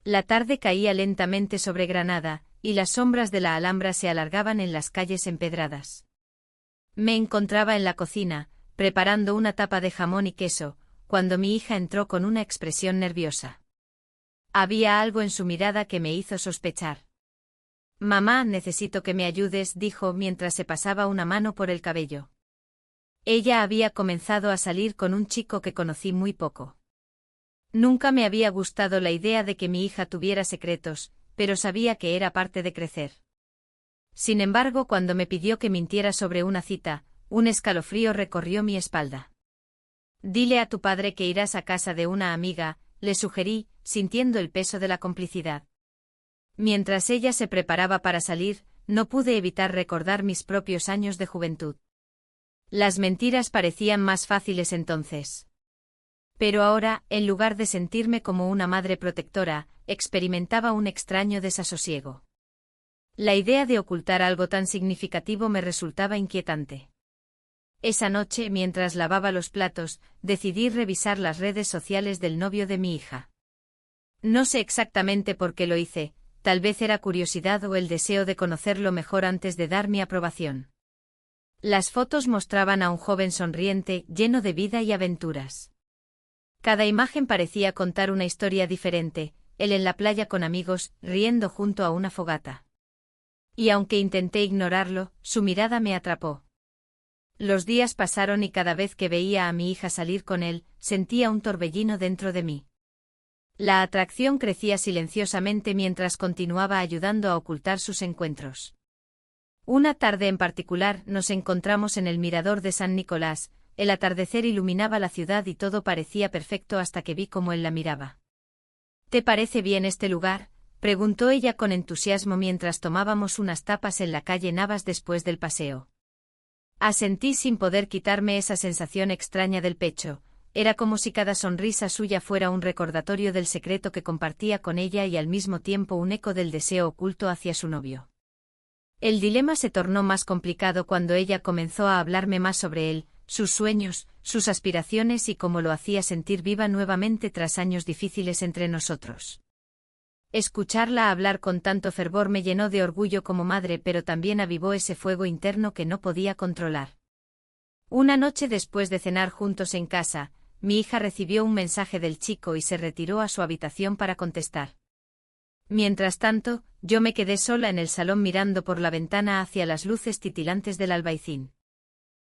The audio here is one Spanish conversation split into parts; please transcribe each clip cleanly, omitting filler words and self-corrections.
La tarde caía lentamente sobre Granada, y las sombras de la Alhambra se alargaban en las calles empedradas. Me encontraba en la cocina, preparando una tapa de jamón y queso, cuando mi hija entró con una expresión nerviosa. Había algo en su mirada que me hizo sospechar. «Mamá, necesito que me ayudes», dijo mientras se pasaba una mano por el cabello. Ella había comenzado a salir con un chico que conocí muy poco. Nunca me había gustado la idea de que mi hija tuviera secretos, pero sabía que era parte de crecer. Sin embargo, cuando me pidió que mintiera sobre una cita, un escalofrío recorrió mi espalda. «Dile a tu padre que irás a casa de una amiga», le sugerí, sintiendo el peso de la complicidad. Mientras ella se preparaba para salir, no pude evitar recordar mis propios años de juventud. Las mentiras parecían más fáciles entonces. Pero ahora, en lugar de sentirme como una madre protectora, experimentaba un extraño desasosiego. La idea de ocultar algo tan significativo me resultaba inquietante. Esa noche, mientras lavaba los platos, decidí revisar las redes sociales del novio de mi hija. No sé exactamente por qué lo hice, tal vez era curiosidad o el deseo de conocerlo mejor antes de dar mi aprobación. Las fotos mostraban a un joven sonriente, lleno de vida y aventuras. Cada imagen parecía contar una historia diferente, él en la playa con amigos, riendo junto a una fogata. Y aunque intenté ignorarlo, su mirada me atrapó. Los días pasaron y cada vez que veía a mi hija salir con él, sentía un torbellino dentro de mí. La atracción crecía silenciosamente mientras continuaba ayudando a ocultar sus encuentros. Una tarde en particular nos encontramos en el mirador de San Nicolás, el atardecer iluminaba la ciudad y todo parecía perfecto hasta que vi cómo él la miraba. «¿Te parece bien este lugar?», preguntó ella con entusiasmo mientras tomábamos unas tapas en la calle Navas después del paseo. Asentí sin poder quitarme esa sensación extraña del pecho, era como si cada sonrisa suya fuera un recordatorio del secreto que compartía con ella y al mismo tiempo un eco del deseo oculto hacia su novio. El dilema se tornó más complicado cuando ella comenzó a hablarme más sobre él, sus sueños, sus aspiraciones y cómo lo hacía sentir viva nuevamente tras años difíciles entre nosotros. Escucharla hablar con tanto fervor me llenó de orgullo como madre, pero también avivó ese fuego interno que no podía controlar. Una noche después de cenar juntos en casa, mi hija recibió un mensaje del chico y se retiró a su habitación para contestar. Mientras tanto, yo me quedé sola en el salón mirando por la ventana hacia las luces titilantes del Albaicín.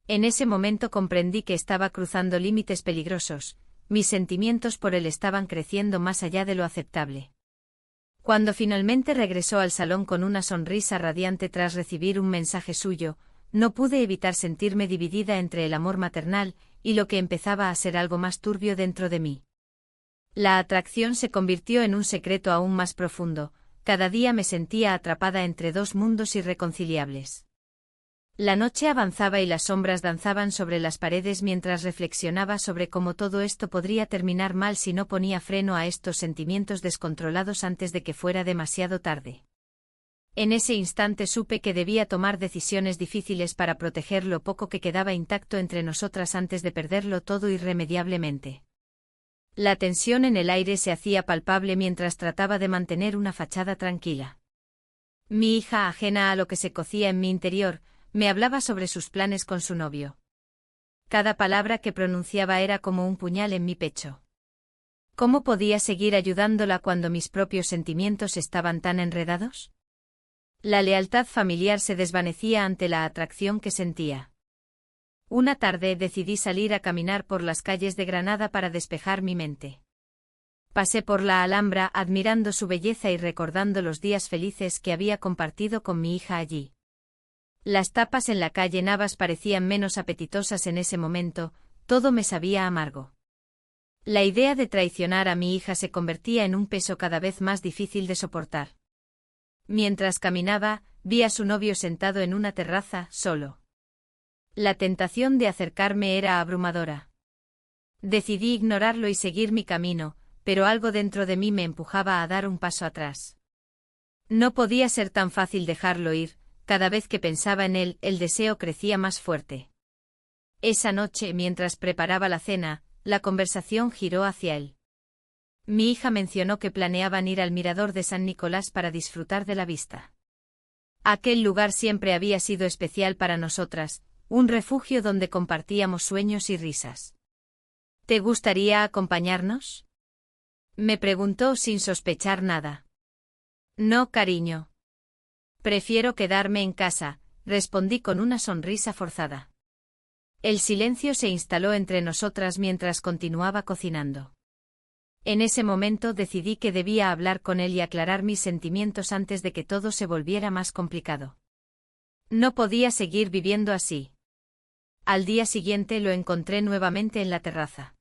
En ese momento comprendí que estaba cruzando límites peligrosos, mis sentimientos por él estaban creciendo más allá de lo aceptable. Cuando finalmente regresó al salón con una sonrisa radiante tras recibir un mensaje suyo, no pude evitar sentirme dividida entre el amor maternal y lo que empezaba a ser algo más turbio dentro de mí. La atracción se convirtió en un secreto aún más profundo, cada día me sentía atrapada entre dos mundos irreconciliables. La noche avanzaba y las sombras danzaban sobre las paredes mientras reflexionaba sobre cómo todo esto podría terminar mal si no ponía freno a estos sentimientos descontrolados antes de que fuera demasiado tarde. En ese instante supe que debía tomar decisiones difíciles para proteger lo poco que quedaba intacto entre nosotras antes de perderlo todo irremediablemente. La tensión en el aire se hacía palpable mientras trataba de mantener una fachada tranquila. Mi hija, ajena a lo que se cocía en mi interior, me hablaba sobre sus planes con su novio. Cada palabra que pronunciaba era como un puñal en mi pecho. ¿Cómo podía seguir ayudándola cuando mis propios sentimientos estaban tan enredados? La lealtad familiar se desvanecía ante la atracción que sentía. Una tarde decidí salir a caminar por las calles de Granada para despejar mi mente. Pasé por la Alhambra admirando su belleza y recordando los días felices que había compartido con mi hija allí. Las tapas en la calle Navas parecían menos apetitosas en ese momento, todo me sabía amargo. La idea de traicionar a mi hija se convertía en un peso cada vez más difícil de soportar. Mientras caminaba, vi a su novio sentado en una terraza, solo. La tentación de acercarme era abrumadora. Decidí ignorarlo y seguir mi camino, pero algo dentro de mí me empujaba a dar un paso atrás. No podía ser tan fácil dejarlo ir. Cada vez que pensaba en él, el deseo crecía más fuerte. Esa noche, mientras preparaba la cena, la conversación giró hacia él. Mi hija mencionó que planeaban ir al mirador de San Nicolás para disfrutar de la vista. Aquel lugar siempre había sido especial para nosotras, un refugio donde compartíamos sueños y risas. ¿Te gustaría acompañarnos? Me preguntó sin sospechar nada. No, cariño. Prefiero quedarme en casa, respondí con una sonrisa forzada. El silencio se instaló entre nosotras mientras continuaba cocinando. En ese momento decidí que debía hablar con él y aclarar mis sentimientos antes de que todo se volviera más complicado. No podía seguir viviendo así. Al día siguiente lo encontré nuevamente en la terraza.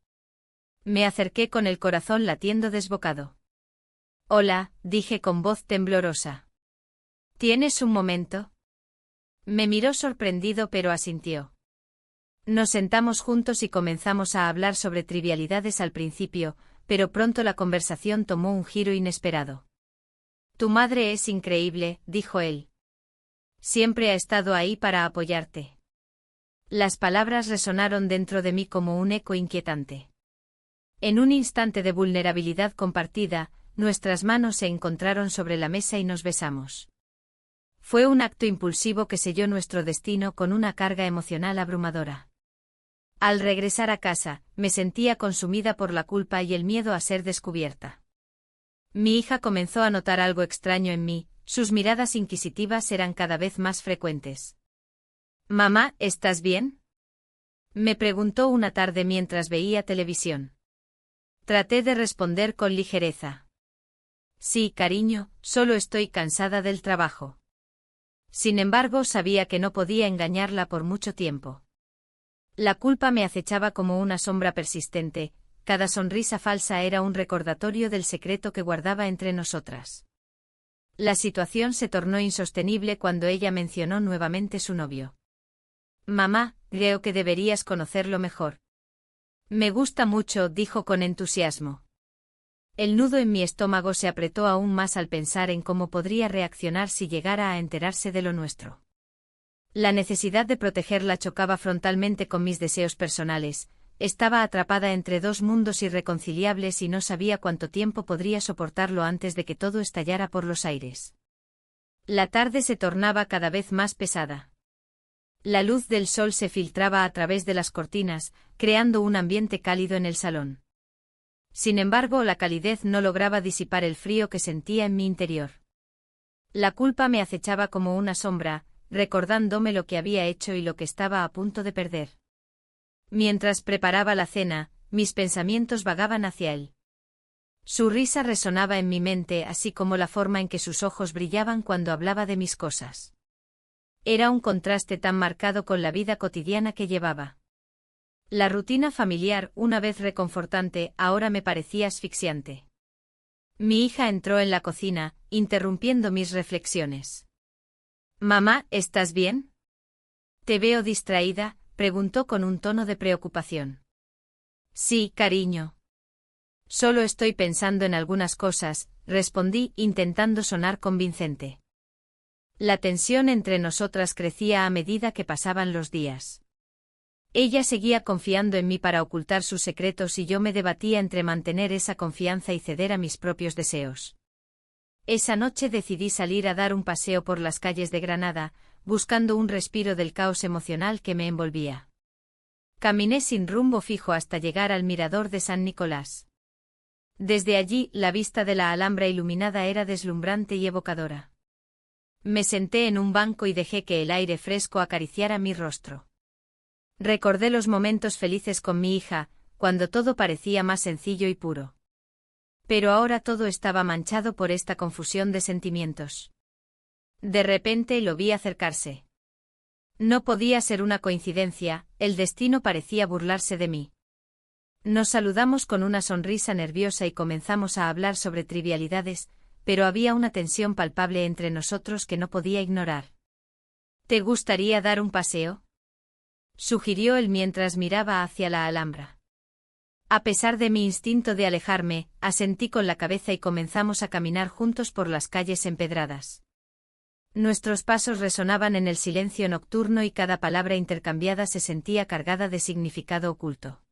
Me acerqué con el corazón latiendo desbocado. Hola, dije con voz temblorosa. ¿Tienes un momento? Me miró sorprendido pero asintió. Nos sentamos juntos y comenzamos a hablar sobre trivialidades al principio, pero pronto la conversación tomó un giro inesperado. Tu madre es increíble, dijo él. Siempre ha estado ahí para apoyarte. Las palabras resonaron dentro de mí como un eco inquietante. En un instante de vulnerabilidad compartida, nuestras manos se encontraron sobre la mesa y nos besamos. Fue un acto impulsivo que selló nuestro destino con una carga emocional abrumadora. Al regresar a casa, me sentía consumida por la culpa y el miedo a ser descubierta. Mi hija comenzó a notar algo extraño en mí, sus miradas inquisitivas eran cada vez más frecuentes. «Mamá, ¿estás bien?», me preguntó una tarde mientras veía televisión. Traté de responder con ligereza. «Sí, cariño, solo estoy cansada del trabajo». Sin embargo, sabía que no podía engañarla por mucho tiempo. La culpa me acechaba como una sombra persistente, cada sonrisa falsa era un recordatorio del secreto que guardaba entre nosotras. La situación se tornó insostenible cuando ella mencionó nuevamente su novio. «Mamá, creo que deberías conocerlo mejor». «Me gusta mucho», dijo con entusiasmo. El nudo en mi estómago se apretó aún más al pensar en cómo podría reaccionar si llegara a enterarse de lo nuestro. La necesidad de protegerla chocaba frontalmente con mis deseos personales, estaba atrapada entre dos mundos irreconciliables y no sabía cuánto tiempo podría soportarlo antes de que todo estallara por los aires. La tarde se tornaba cada vez más pesada. La luz del sol se filtraba a través de las cortinas, creando un ambiente cálido en el salón. Sin embargo, la calidez no lograba disipar el frío que sentía en mi interior. La culpa me acechaba como una sombra, recordándome lo que había hecho y lo que estaba a punto de perder. Mientras preparaba la cena, mis pensamientos vagaban hacia él. Su risa resonaba en mi mente, así como la forma en que sus ojos brillaban cuando hablaba de mis cosas. Era un contraste tan marcado con la vida cotidiana que llevaba. La rutina familiar, una vez reconfortante, ahora me parecía asfixiante. Mi hija entró en la cocina, interrumpiendo mis reflexiones. «Mamá, ¿estás bien? Te veo distraída», preguntó con un tono de preocupación. «Sí, cariño. Solo estoy pensando en algunas cosas», respondí, intentando sonar convincente. La tensión entre nosotras crecía a medida que pasaban los días. Ella seguía confiando en mí para ocultar sus secretos y yo me debatía entre mantener esa confianza y ceder a mis propios deseos. Esa noche decidí salir a dar un paseo por las calles de Granada, buscando un respiro del caos emocional que me envolvía. Caminé sin rumbo fijo hasta llegar al mirador de San Nicolás. Desde allí, la vista de la Alhambra iluminada era deslumbrante y evocadora. Me senté en un banco y dejé que el aire fresco acariciara mi rostro. Recordé los momentos felices con mi hija, cuando todo parecía más sencillo y puro. Pero ahora todo estaba manchado por esta confusión de sentimientos. De repente lo vi acercarse. No podía ser una coincidencia, el destino parecía burlarse de mí. Nos saludamos con una sonrisa nerviosa y comenzamos a hablar sobre trivialidades, pero había una tensión palpable entre nosotros que no podía ignorar. «¿Te gustaría dar un paseo?», sugirió él mientras miraba hacia la Alhambra. A pesar de mi instinto de alejarme, asentí con la cabeza y comenzamos a caminar juntos por las calles empedradas. Nuestros pasos resonaban en el silencio nocturno y cada palabra intercambiada se sentía cargada de significado oculto.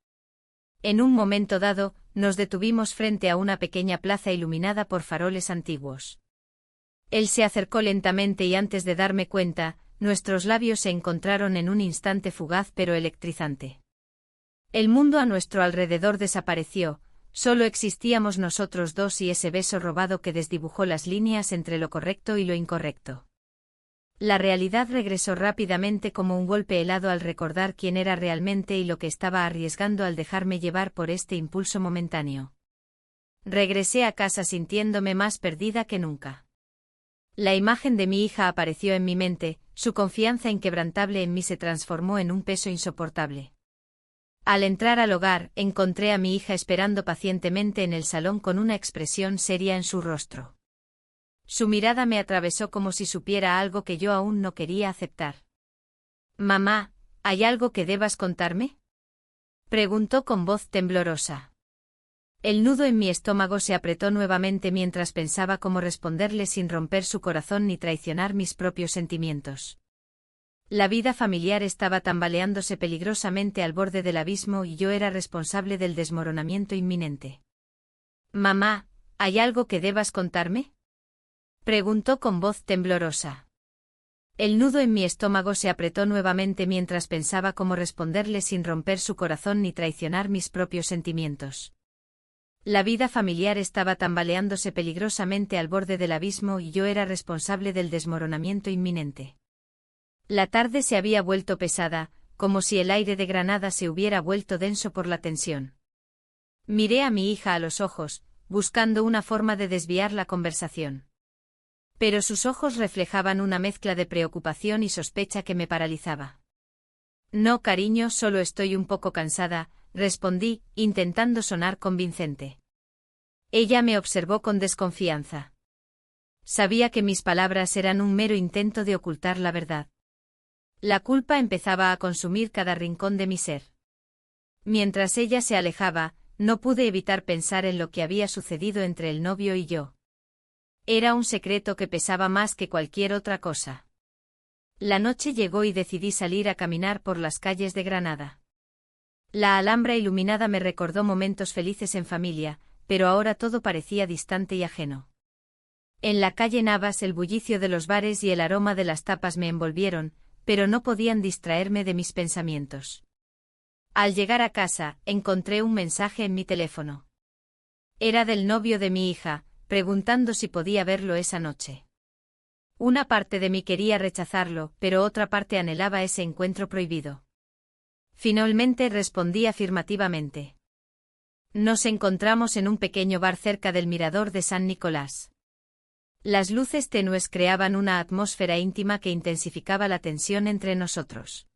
En un momento dado, nos detuvimos frente a una pequeña plaza iluminada por faroles antiguos. Él se acercó lentamente y antes de darme cuenta, nuestros labios se encontraron en un instante fugaz pero electrizante. El mundo a nuestro alrededor desapareció, solo existíamos nosotros dos y ese beso robado que desdibujó las líneas entre lo correcto y lo incorrecto. La realidad regresó rápidamente como un golpe helado al recordar quién era realmente y lo que estaba arriesgando al dejarme llevar por este impulso momentáneo. Regresé a casa sintiéndome más perdida que nunca. La imagen de mi hija apareció en mi mente, su confianza inquebrantable en mí se transformó en un peso insoportable. Al entrar al hogar, encontré a mi hija esperando pacientemente en el salón con una expresión seria en su rostro. Su mirada me atravesó como si supiera algo que yo aún no quería aceptar. «Mamá, ¿hay algo que debas contarme?», preguntó con voz temblorosa. El nudo en mi estómago se apretó nuevamente mientras pensaba cómo responderle sin romper su corazón ni traicionar mis propios sentimientos. La vida familiar estaba tambaleándose peligrosamente al borde del abismo y yo era responsable del desmoronamiento inminente. «Mamá, ¿hay algo que debas contarme?», preguntó con voz temblorosa. El nudo en mi estómago se apretó nuevamente mientras pensaba cómo responderle sin romper su corazón ni traicionar mis propios sentimientos. La vida familiar estaba tambaleándose peligrosamente al borde del abismo y yo era responsable del desmoronamiento inminente. La tarde se había vuelto pesada, como si el aire de Granada se hubiera vuelto denso por la tensión. Miré a mi hija a los ojos, buscando una forma de desviar la conversación. Pero sus ojos reflejaban una mezcla de preocupación y sospecha que me paralizaba. «No, cariño, solo estoy un poco cansada», respondí, intentando sonar convincente. Ella me observó con desconfianza. Sabía que mis palabras eran un mero intento de ocultar la verdad. La culpa empezaba a consumir cada rincón de mi ser. Mientras ella se alejaba, no pude evitar pensar en lo que había sucedido entre el novio y yo. Era un secreto que pesaba más que cualquier otra cosa. La noche llegó y decidí salir a caminar por las calles de Granada. La Alhambra iluminada me recordó momentos felices en familia, pero ahora todo parecía distante y ajeno. En la calle Navas el bullicio de los bares y el aroma de las tapas me envolvieron, pero no podían distraerme de mis pensamientos. Al llegar a casa, encontré un mensaje en mi teléfono. Era del novio de mi hija, preguntando si podía verlo esa noche. Una parte de mí quería rechazarlo, pero otra parte anhelaba ese encuentro prohibido. Finalmente respondí afirmativamente. Nos encontramos en un pequeño bar cerca del mirador de San Nicolás. Las luces tenues creaban una atmósfera íntima que intensificaba la tensión entre nosotros.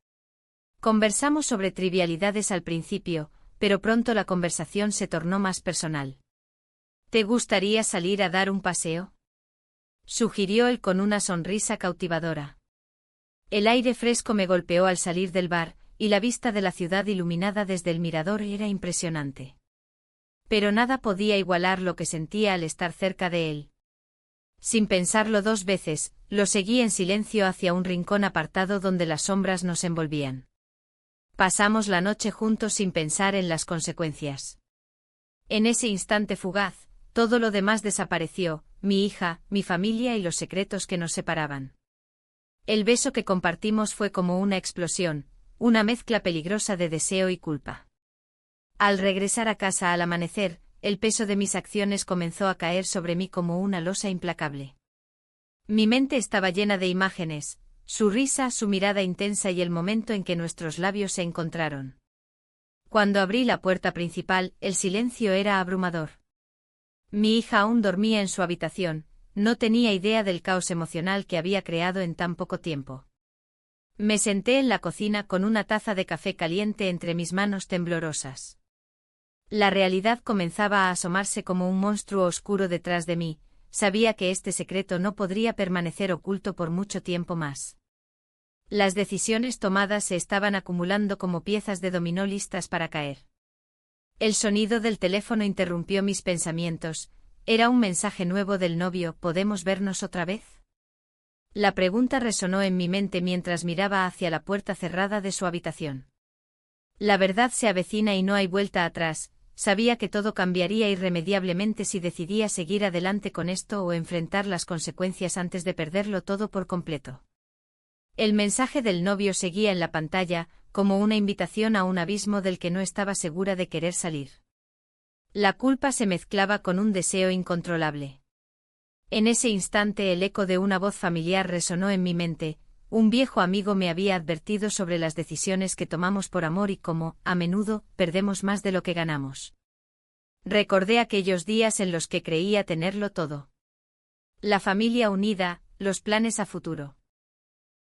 Conversamos sobre trivialidades al principio, pero pronto la conversación se tornó más personal. ¿Te gustaría salir a dar un paseo?, sugirió él con una sonrisa cautivadora. El aire fresco me golpeó al salir del bar, y la vista de la ciudad iluminada desde el mirador era impresionante. Pero nada podía igualar lo que sentía al estar cerca de él. Sin pensarlo dos veces, lo seguí en silencio hacia un rincón apartado donde las sombras nos envolvían. Pasamos la noche juntos sin pensar en las consecuencias. En ese instante fugaz, todo lo demás desapareció, mi hija, mi familia y los secretos que nos separaban. El beso que compartimos fue como una explosión, una mezcla peligrosa de deseo y culpa. Al regresar a casa al amanecer, el peso de mis acciones comenzó a caer sobre mí como una losa implacable. Mi mente estaba llena de imágenes, su risa, su mirada intensa y el momento en que nuestros labios se encontraron. Cuando abrí la puerta principal, el silencio era abrumador. Mi hija aún dormía en su habitación, no tenía idea del caos emocional que había creado en tan poco tiempo. Me senté en la cocina con una taza de café caliente entre mis manos temblorosas. La realidad comenzaba a asomarse como un monstruo oscuro detrás de mí, sabía que este secreto no podría permanecer oculto por mucho tiempo más. Las decisiones tomadas se estaban acumulando como piezas de dominó listas para caer. El sonido del teléfono interrumpió mis pensamientos. Era un mensaje nuevo del novio. ¿Podemos vernos otra vez?, la pregunta resonó en mi mente mientras miraba hacia la puerta cerrada de su habitación. La verdad se avecina y no hay vuelta atrás. Sabía que todo cambiaría irremediablemente si decidía seguir adelante con esto o enfrentar las consecuencias antes de perderlo todo por completo. El mensaje del novio seguía en la pantalla, como una invitación a un abismo del que no estaba segura de querer salir. La culpa se mezclaba con un deseo incontrolable. En ese instante el eco de una voz familiar resonó en mi mente. Un viejo amigo me había advertido sobre las decisiones que tomamos por amor y cómo, a menudo, perdemos más de lo que ganamos. Recordé aquellos días en los que creía tenerlo todo. La familia unida, los planes a futuro.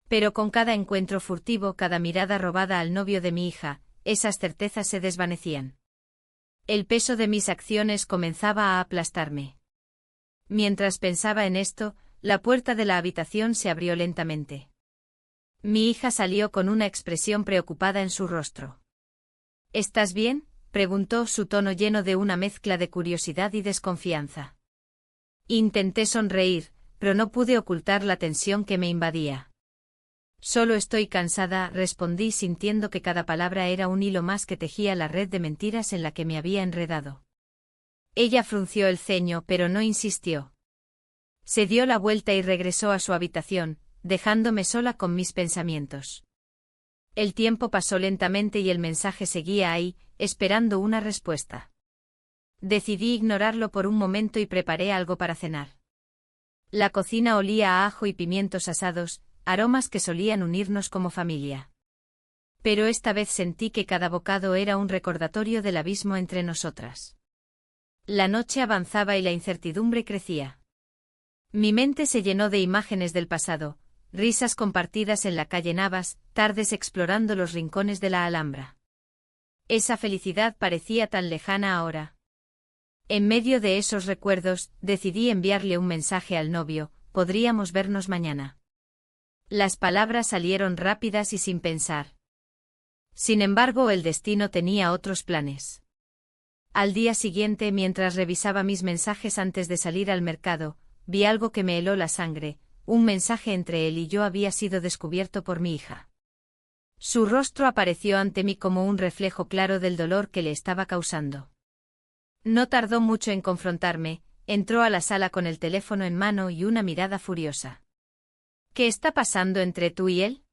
Pero con cada encuentro furtivo, cada mirada robada al novio de mi hija, esas certezas se desvanecían. El peso de mis acciones comenzaba a aplastarme. Mientras pensaba en esto, la puerta de la habitación se abrió lentamente. Mi hija salió con una expresión preocupada en su rostro. ¿Estás bien?, preguntó, su tono lleno de una mezcla de curiosidad y desconfianza. Intenté sonreír, pero no pude ocultar la tensión que me invadía. Solo estoy cansada, respondí sintiendo que cada palabra era un hilo más que tejía la red de mentiras en la que me había enredado. Ella frunció el ceño, pero no insistió. Se dio la vuelta y regresó a su habitación, dejándome sola con mis pensamientos. El tiempo pasó lentamente y el mensaje seguía ahí, esperando una respuesta. Decidí ignorarlo por un momento y preparé algo para cenar. La cocina olía a ajo y pimientos asados, aromas que solían unirnos como familia. Pero esta vez sentí que cada bocado era un recordatorio del abismo entre nosotras. La noche avanzaba y la incertidumbre crecía. Mi mente se llenó de imágenes del pasado, risas compartidas en la calle Navas, tardes explorando los rincones de la Alhambra. Esa felicidad parecía tan lejana ahora. En medio de esos recuerdos, decidí enviarle un mensaje al novio: ¿podríamos vernos mañana? Las palabras salieron rápidas y sin pensar. Sin embargo, el destino tenía otros planes. Al día siguiente, mientras revisaba mis mensajes antes de salir al mercado, vi algo que me heló la sangre. Un mensaje entre él y yo había sido descubierto por mi hija. Su rostro apareció ante mí como un reflejo claro del dolor que le estaba causando. No tardó mucho en confrontarme, entró a la sala con el teléfono en mano y una mirada furiosa. ¿Qué está pasando entre tú y él?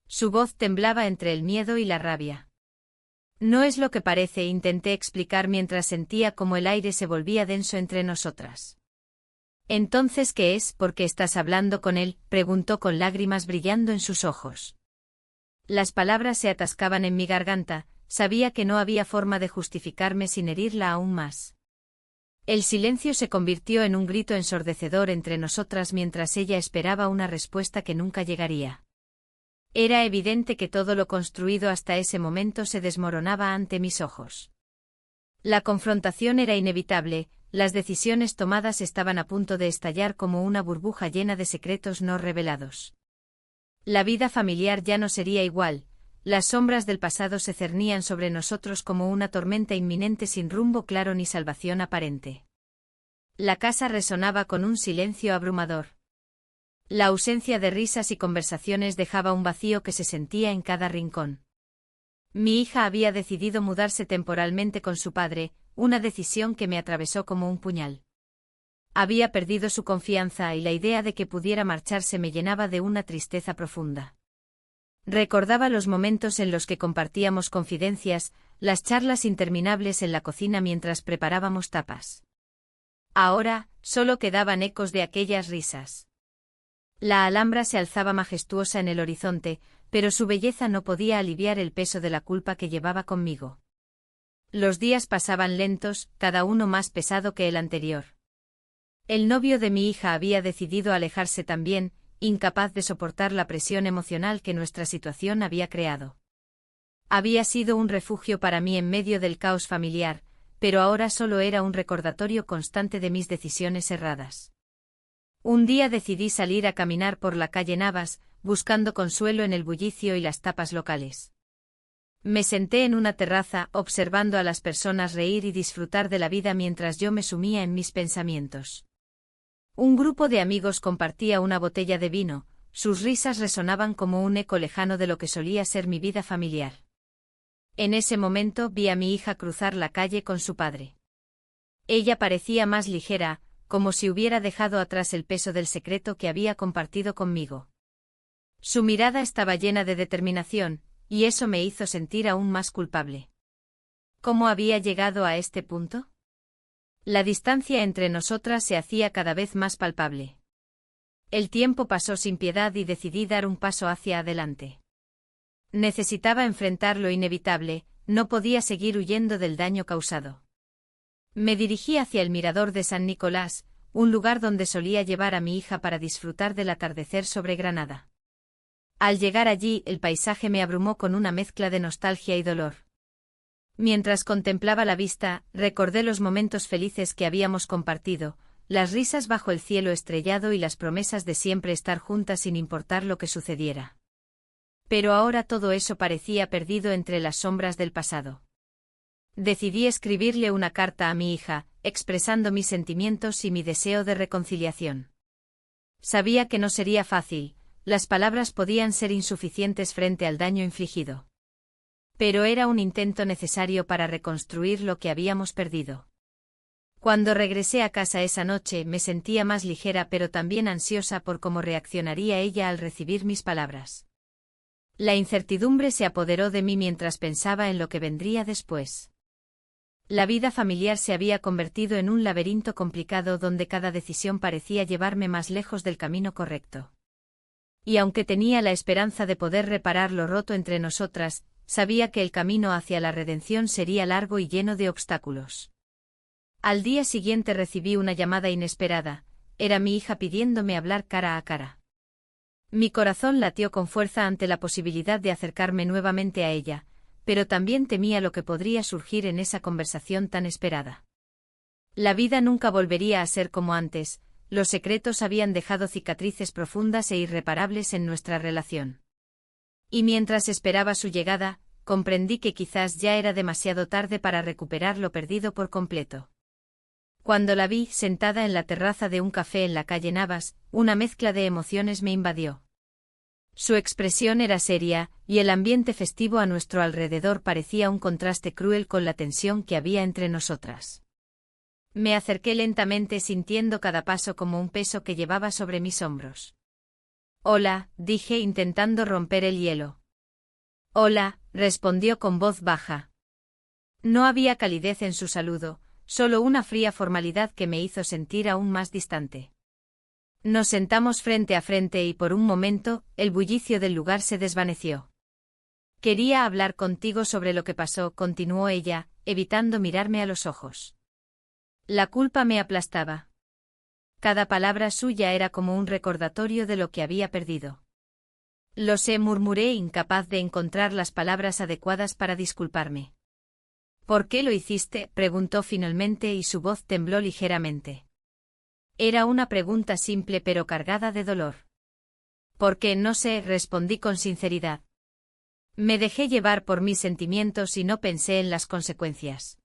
Su voz temblaba entre el miedo y la rabia. No es lo que parece, intenté explicar mientras sentía como el aire se volvía denso entre nosotras. ¿Entonces qué es? ¿Por qué estás hablando con él?, preguntó con lágrimas brillando en sus ojos. Las palabras se atascaban en mi garganta, sabía que no había forma de justificarme sin herirla aún más. El silencio se convirtió en un grito ensordecedor entre nosotras mientras ella esperaba una respuesta que nunca llegaría. Era evidente que todo lo construido hasta ese momento se desmoronaba ante mis ojos. La confrontación era inevitable. Las decisiones tomadas estaban a punto de estallar como una burbuja llena de secretos no revelados. La vida familiar ya no sería igual, las sombras del pasado se cernían sobre nosotros como una tormenta inminente sin rumbo claro ni salvación aparente. La casa resonaba con un silencio abrumador. La ausencia de risas y conversaciones dejaba un vacío que se sentía en cada rincón. Mi hija había decidido mudarse temporalmente con su padre, una decisión que me atravesó como un puñal. Había perdido su confianza y la idea de que pudiera marcharse me llenaba de una tristeza profunda. Recordaba los momentos en los que compartíamos confidencias, las charlas interminables en la cocina mientras preparábamos tapas. Ahora, solo quedaban ecos de aquellas risas. La Alhambra se alzaba majestuosa en el horizonte, pero su belleza no podía aliviar el peso de la culpa que llevaba conmigo. Los días pasaban lentos, cada uno más pesado que el anterior. El novio de mi hija había decidido alejarse también, incapaz de soportar la presión emocional que nuestra situación había creado. Había sido un refugio para mí en medio del caos familiar, pero ahora solo era un recordatorio constante de mis decisiones erradas. Un día decidí salir a caminar por la calle Navas, buscando consuelo en el bullicio y las tapas locales. Me senté en una terraza, observando a las personas reír y disfrutar de la vida mientras yo me sumía en mis pensamientos. Un grupo de amigos compartía una botella de vino, sus risas resonaban como un eco lejano de lo que solía ser mi vida familiar. En ese momento vi a mi hija cruzar la calle con su padre. Ella parecía más ligera, como si hubiera dejado atrás el peso del secreto que había compartido conmigo. Su mirada estaba llena de determinación, y eso me hizo sentir aún más culpable. ¿Cómo había llegado a este punto? La distancia entre nosotras se hacía cada vez más palpable. El tiempo pasó sin piedad y decidí dar un paso hacia adelante. Necesitaba enfrentar lo inevitable, no podía seguir huyendo del daño causado. Me dirigí hacia el mirador de San Nicolás, un lugar donde solía llevar a mi hija para disfrutar del atardecer sobre Granada. Al llegar allí, el paisaje me abrumó con una mezcla de nostalgia y dolor. Mientras contemplaba la vista, recordé los momentos felices que habíamos compartido, las risas bajo el cielo estrellado y las promesas de siempre estar juntas sin importar lo que sucediera. Pero ahora todo eso parecía perdido entre las sombras del pasado. Decidí escribirle una carta a mi hija, expresando mis sentimientos y mi deseo de reconciliación. Sabía que no sería fácil, las palabras podían ser insuficientes frente al daño infligido. Pero era un intento necesario para reconstruir lo que habíamos perdido. Cuando regresé a casa esa noche me sentía más ligera pero también ansiosa por cómo reaccionaría ella al recibir mis palabras. La incertidumbre se apoderó de mí mientras pensaba en lo que vendría después. La vida familiar se había convertido en un laberinto complicado donde cada decisión parecía llevarme más lejos del camino correcto. Y aunque tenía la esperanza de poder reparar lo roto entre nosotras, sabía que el camino hacia la redención sería largo y lleno de obstáculos. Al día siguiente recibí una llamada inesperada, era mi hija pidiéndome hablar cara a cara. Mi corazón latió con fuerza ante la posibilidad de acercarme nuevamente a ella, pero también temía lo que podría surgir en esa conversación tan esperada. La vida nunca volvería a ser como antes, los secretos habían dejado cicatrices profundas e irreparables en nuestra relación. Y mientras esperaba su llegada, comprendí que quizás ya era demasiado tarde para recuperar lo perdido por completo. Cuando la vi sentada en la terraza de un café en la calle Navas, una mezcla de emociones me invadió. Su expresión era seria, y el ambiente festivo a nuestro alrededor parecía un contraste cruel con la tensión que había entre nosotras. Me acerqué lentamente sintiendo cada paso como un peso que llevaba sobre mis hombros. «Hola», dije intentando romper el hielo. «Hola», respondió con voz baja. No había calidez en su saludo, solo una fría formalidad que me hizo sentir aún más distante. Nos sentamos frente a frente y por un momento, el bullicio del lugar se desvaneció. «Quería hablar contigo sobre lo que pasó», continuó ella, evitando mirarme a los ojos. La culpa me aplastaba. Cada palabra suya era como un recordatorio de lo que había perdido. «Lo sé», murmuré, incapaz de encontrar las palabras adecuadas para disculparme. «¿Por qué lo hiciste?», preguntó finalmente y su voz tembló ligeramente. Era una pregunta simple pero cargada de dolor. «Porque no sé», respondí con sinceridad. Me dejé llevar por mis sentimientos y no pensé en las consecuencias.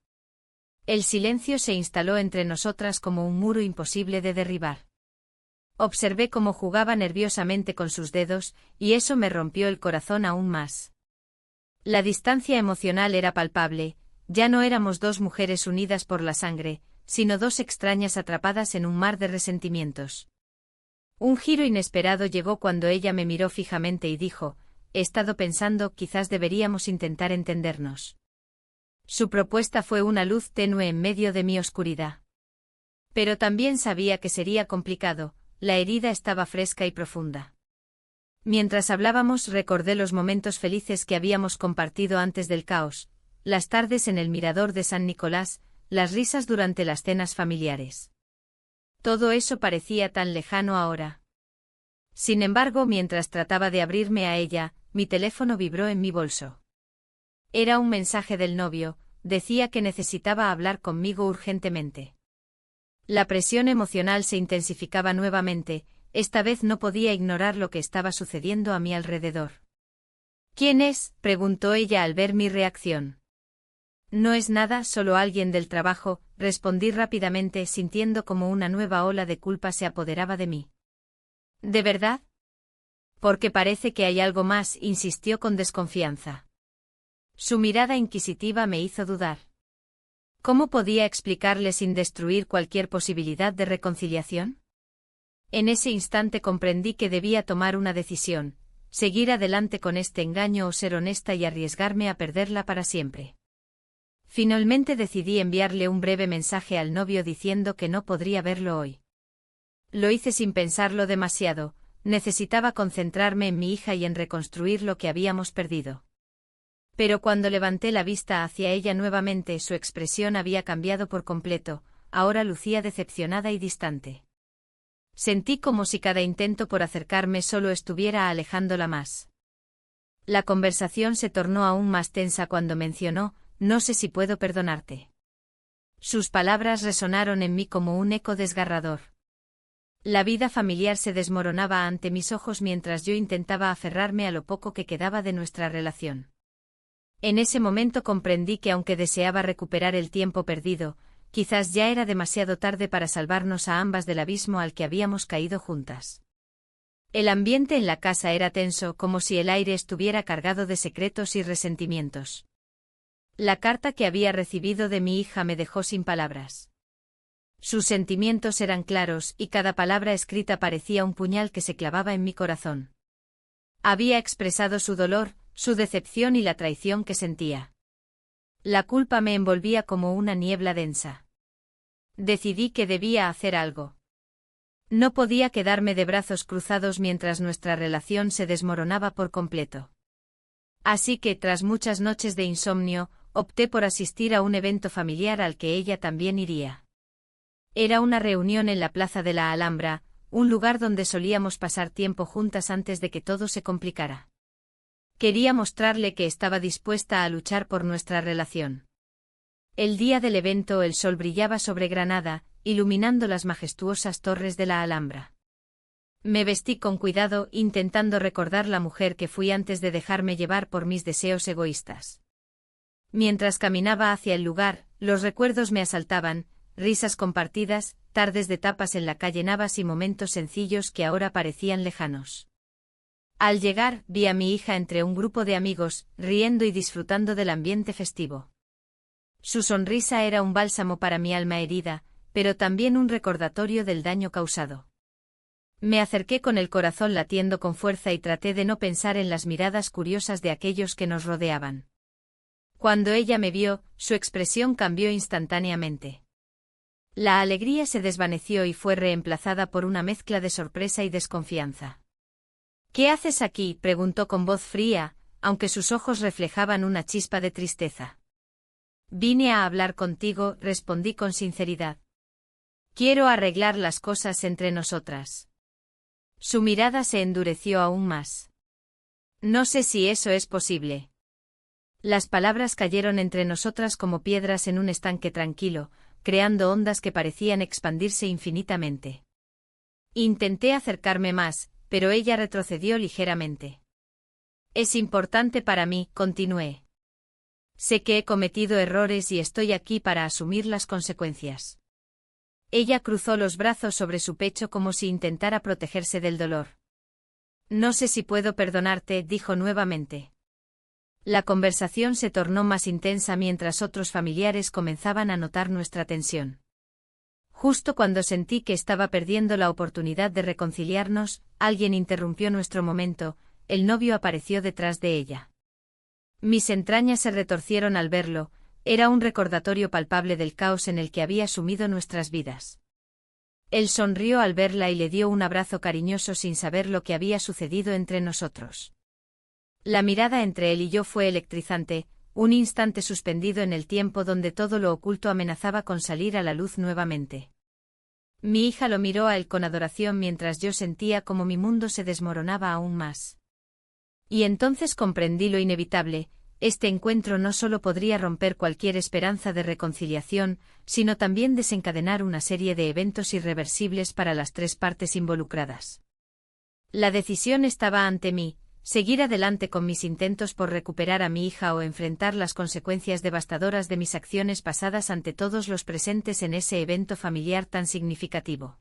El silencio se instaló entre nosotras como un muro imposible de derribar. Observé cómo jugaba nerviosamente con sus dedos, y eso me rompió el corazón aún más. La distancia emocional era palpable, ya no éramos dos mujeres unidas por la sangre, sino dos extrañas atrapadas en un mar de resentimientos. Un giro inesperado llegó cuando ella me miró fijamente y dijo: «He estado pensando, quizás deberíamos intentar entendernos». Su propuesta fue una luz tenue en medio de mi oscuridad. Pero también sabía que sería complicado, la herida estaba fresca y profunda. Mientras hablábamos recordé los momentos felices que habíamos compartido antes del caos, las tardes en el mirador de San Nicolás, las risas durante las cenas familiares. Todo eso parecía tan lejano ahora. Sin embargo, mientras trataba de abrirme a ella, mi teléfono vibró en mi bolso. Era un mensaje del novio, decía que necesitaba hablar conmigo urgentemente. La presión emocional se intensificaba nuevamente, esta vez no podía ignorar lo que estaba sucediendo a mi alrededor. «¿Quién es?», preguntó ella al ver mi reacción. «No es nada, solo alguien del trabajo», respondí rápidamente sintiendo como una nueva ola de culpa se apoderaba de mí. «¿De verdad?». «Porque parece que hay algo más», insistió con desconfianza. Su mirada inquisitiva me hizo dudar. ¿Cómo podía explicarle sin destruir cualquier posibilidad de reconciliación? En ese instante comprendí que debía tomar una decisión, seguir adelante con este engaño o ser honesta y arriesgarme a perderla para siempre. Finalmente decidí enviarle un breve mensaje al novio diciendo que no podría verlo hoy. Lo hice sin pensarlo demasiado, necesitaba concentrarme en mi hija y en reconstruir lo que habíamos perdido. Pero cuando levanté la vista hacia ella nuevamente, su expresión había cambiado por completo, ahora lucía decepcionada y distante. Sentí como si cada intento por acercarme solo estuviera alejándola más. La conversación se tornó aún más tensa cuando mencionó: «No sé si puedo perdonarte». Sus palabras resonaron en mí como un eco desgarrador. La vida familiar se desmoronaba ante mis ojos mientras yo intentaba aferrarme a lo poco que quedaba de nuestra relación. En ese momento comprendí que aunque deseaba recuperar el tiempo perdido, quizás ya era demasiado tarde para salvarnos a ambas del abismo al que habíamos caído juntas. El ambiente en la casa era tenso, como si el aire estuviera cargado de secretos y resentimientos. La carta que había recibido de mi hija me dejó sin palabras. Sus sentimientos eran claros y cada palabra escrita parecía un puñal que se clavaba en mi corazón. Había expresado su dolor, su decepción y la traición que sentía. La culpa me envolvía como una niebla densa. Decidí que debía hacer algo. No podía quedarme de brazos cruzados mientras nuestra relación se desmoronaba por completo. Así que, tras muchas noches de insomnio, opté por asistir a un evento familiar al que ella también iría. Era una reunión en la Plaza de la Alhambra, un lugar donde solíamos pasar tiempo juntas antes de que todo se complicara. Quería mostrarle que estaba dispuesta a luchar por nuestra relación. El día del evento el sol brillaba sobre Granada, iluminando las majestuosas torres de la Alhambra. Me vestí con cuidado, intentando recordar la mujer que fui antes de dejarme llevar por mis deseos egoístas. Mientras caminaba hacia el lugar, los recuerdos me asaltaban, risas compartidas, tardes de tapas en la calle Navas y momentos sencillos que ahora parecían lejanos. Al llegar, vi a mi hija entre un grupo de amigos, riendo y disfrutando del ambiente festivo. Su sonrisa era un bálsamo para mi alma herida, pero también un recordatorio del daño causado. Me acerqué con el corazón latiendo con fuerza y traté de no pensar en las miradas curiosas de aquellos que nos rodeaban. Cuando ella me vio, su expresión cambió instantáneamente. La alegría se desvaneció y fue reemplazada por una mezcla de sorpresa y desconfianza. «¿Qué haces aquí?», preguntó con voz fría, aunque sus ojos reflejaban una chispa de tristeza. «Vine a hablar contigo», respondí con sinceridad. «Quiero arreglar las cosas entre nosotras». Su mirada se endureció aún más. «No sé si eso es posible». Las palabras cayeron entre nosotras como piedras en un estanque tranquilo, creando ondas que parecían expandirse infinitamente. Intenté acercarme más, pero ella retrocedió ligeramente. «Es importante para mí», continué. «Sé que he cometido errores y estoy aquí para asumir las consecuencias». Ella cruzó los brazos sobre su pecho como si intentara protegerse del dolor. «No sé si puedo perdonarte», dijo nuevamente. La conversación se tornó más intensa mientras otros familiares comenzaban a notar nuestra tensión. Justo cuando sentí que estaba perdiendo la oportunidad de reconciliarnos, alguien interrumpió nuestro momento, el novio apareció detrás de ella. Mis entrañas se retorcieron al verlo, era un recordatorio palpable del caos en el que había sumido nuestras vidas. Él sonrió al verla y le dio un abrazo cariñoso sin saber lo que había sucedido entre nosotros. La mirada entre él y yo fue electrizante, un instante suspendido en el tiempo donde todo lo oculto amenazaba con salir a la luz nuevamente. Mi hija lo miró a él con adoración mientras yo sentía como mi mundo se desmoronaba aún más. Y entonces comprendí lo inevitable: este encuentro no solo podría romper cualquier esperanza de reconciliación, sino también desencadenar una serie de eventos irreversibles para las tres partes involucradas. La decisión estaba ante mí: seguir adelante con mis intentos por recuperar a mi hija o enfrentar las consecuencias devastadoras de mis acciones pasadas ante todos los presentes en ese evento familiar tan significativo.